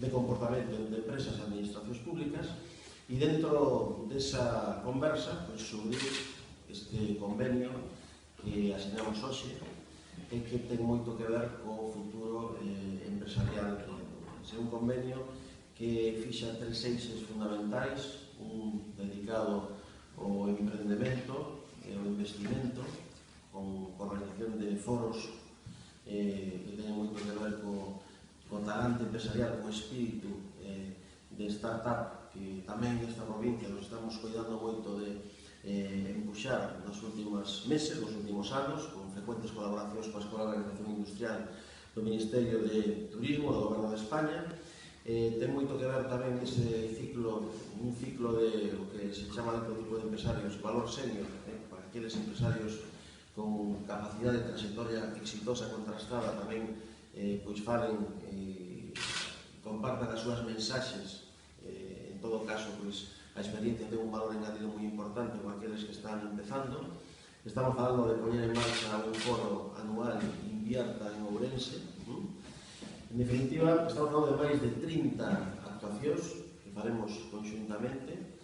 de comportamento de empresas e administracións públicas, e dentro desa conversa surgiu este convenio que asinamos hoxe e que ten moito que ver co futuro empresarial. É un convenio que fixa 3 eixes fundamentais, un dedicado ao emprendemento e ao investimento, con organización de foros que teñen moito que ver co talante empresarial, co espírito de startup, que tamén nesta provincia nos estamos cuidando moito de empuxar nos últimos meses, nos últimos anos, con frecuentes colaboracións coa Escola de Organización Industrial do Ministerio de Turismo do Goberno de España. Ten moito que ver tamén ese ciclo, un ciclo de o que se chama dentro do tipo de empresarios valor senior, para aqueles empresarios con capacidade de trayectoria exitosa contrastada tamén pois falen e compartan as súas mensaxes. En todo caso, pois a experiencia ten un valor engadido moi importante con aqueles que están empezando. Estamos falando de poñer en marcha un foro anual Invierta en Ourense. En definitiva, estamos falando de máis de 30 actuacións que faremos conxuntamente